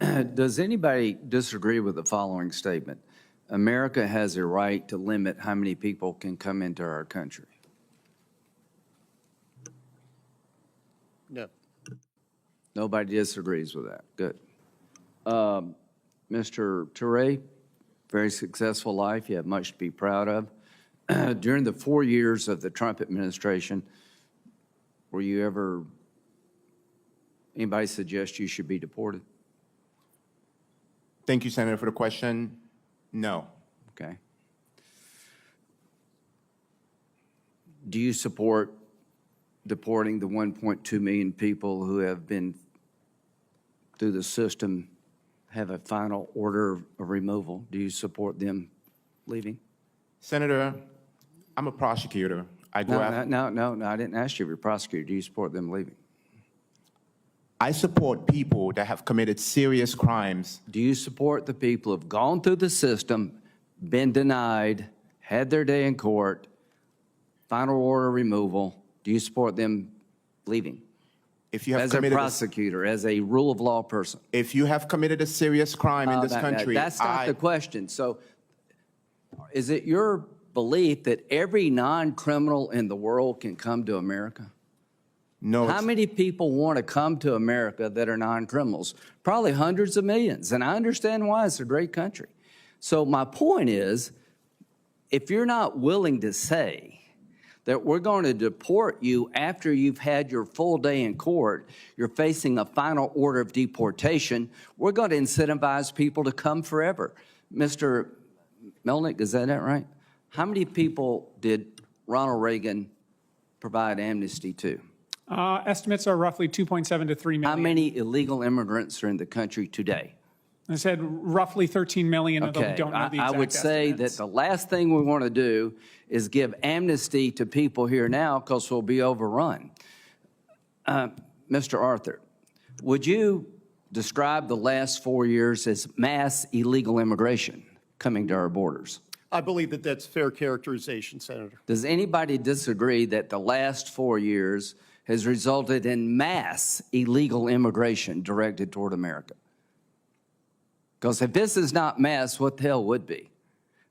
Does anybody disagree with the following statement? America has a right to limit how many people can come into our country. No. Nobody disagrees with that. Good. Mr. Toure, very successful life. You have much to be proud of. During the 4 years of the Trump administration, were you ever, anybody suggest you should be deported? Thank you, Senator, for the question. No. Okay. Do you support deporting the 1.2 million people who have been through the system, have a final order of removal? Do you support them leaving? Senator, I'm a prosecutor. I go after. No, I didn't ask you if you're a prosecutor. Do you support them leaving? I support people that have committed serious crimes. Do you support the people who have gone through the system, been denied, had their day in court, final order removal? Do you support them leaving? If you have As a committed prosecutor, as a rule of law person? if you have committed a serious crime in this country, That's not the question. So is it your belief that every non-criminal in the world can come to America? No. How many people want to come to America that are non-criminals? Probably hundreds of millions, and I understand why. It's a great country. So my point is, if you're not willing to say that we're going to deport you after you've had your full day in court, you're facing a final order of deportation, we're going to incentivize people to come forever. Mr. Melnick, is that right? How many people did Ronald Reagan provide amnesty to? Estimates are roughly 2.7 to 3 million. How many illegal immigrants are in the country today? I said roughly 13 million, although we don't know the exact I would say estimates. that the last thing we want to do is give amnesty to people here now because we'll be overrun. Mr. Arthur, would you describe the last 4 years as mass illegal immigration coming to our borders? I believe that that's fair characterization, Senator. Does anybody disagree that the last 4 years has resulted in mass illegal immigration directed toward America? Because if this is not mass, what the hell would be?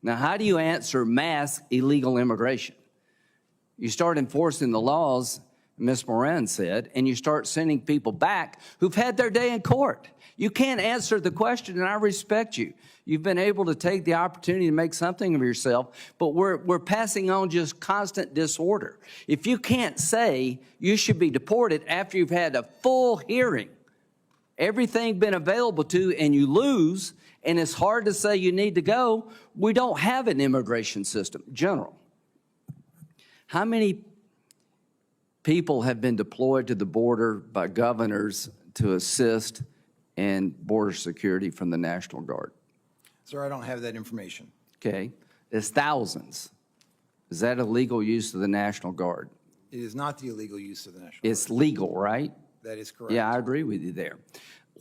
Now, how do you answer mass illegal immigration? You start enforcing the laws, Ms. Moran said, and you start sending people back who've had their day in court. You can't answer the question, and I respect you. You've been able to take the opportunity to make something of yourself, but we're passing on just constant disorder. If you can't say you should be deported after you've had a full hearing, everything been available to, and you lose, and it's hard to say you need to go, we don't have an immigration system. General, how many people have been deployed to the border by governors to assist in border security from the National Guard? Sir, I don't have that information. Okay, it's thousands. Is that illegal use of the National Guard? It is not the illegal use of the National It's legal, right? That is correct. Yeah, I agree with you there.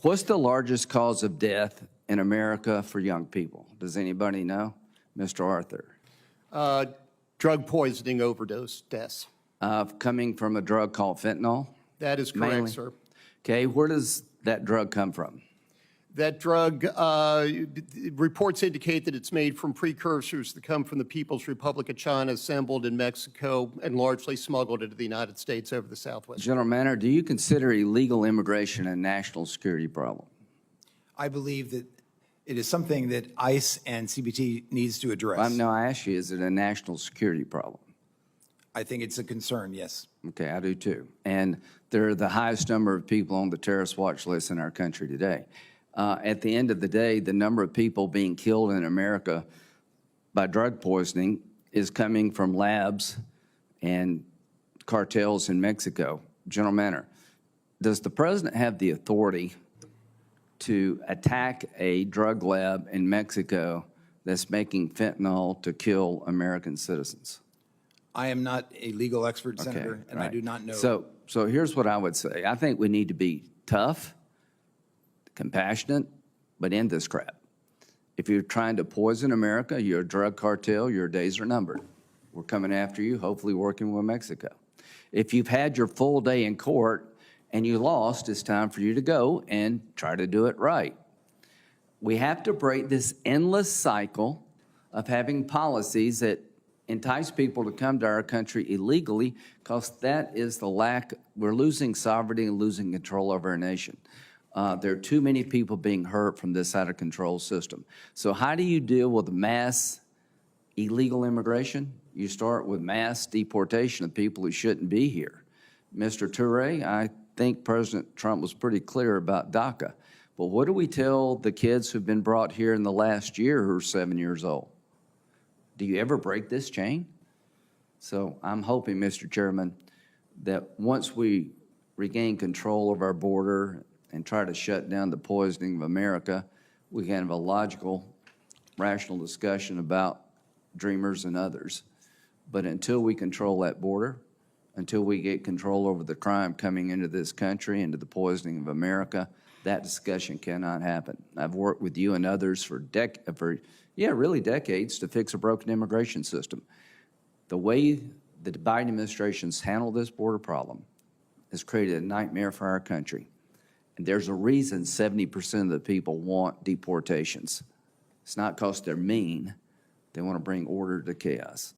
What's the largest cause of death in America for young people? Does anybody know? Mr. Arthur. Drug poisoning overdose deaths. Coming from a drug called fentanyl? That is correct, Mainly. sir. Okay, where does that drug come from? That drug, reports indicate that it's made from precursors that come from the People's Republic of China, assembled in Mexico, and largely smuggled into the United States over the Southwest. General Manner, do you consider illegal immigration a national security problem? I believe that it is something that ICE and CBT needs to address. No, I ask you, is it a national security problem? I think it's a concern, yes. Okay, I do too. And there are the highest number of people on the terrorist watch list in our country today. At the end of the day, the number of people being killed in America by drug poisoning is coming from labs and cartels in Mexico. General Manner, does the president have the authority to attack a drug lab in Mexico that's making fentanyl to kill American citizens? I am not a legal expert, Senator, and I do not know. So here's what I would say. I think we need to be tough, compassionate, but end this crap. If you're trying to poison America, you're a drug cartel, your days are numbered. We're coming after you, hopefully working with Mexico. If you've had your full day in court and you lost, it's time for you to go and try to do it right. We have to break this endless cycle of having policies that entice people to come to our country illegally, because that is the lack, we're losing sovereignty and losing control over our nation. There are too many people being hurt from this out-of-control system. So how do you deal with mass illegal immigration? You start with mass deportation of people who shouldn't be here. Mr. Toure, I think President Trump was pretty clear about DACA. But what do we tell the kids who've been brought here in the last year who are 7 years old? Do you ever break this chain? So I'm hoping, Mr. Chairman, that once we regain control of our border and try to shut down the poisoning of America, we can have a logical, rational discussion about dreamers and others. But until we control that border, until we get control over the crime coming into this country, into the poisoning of America, that discussion cannot happen. I've worked with you and others for really decades to fix a broken immigration system. The way the Biden administration's handled this border problem has created a nightmare for our country. And there's a reason 70% of the people want deportations. It's not because they're mean. They want to bring order to chaos.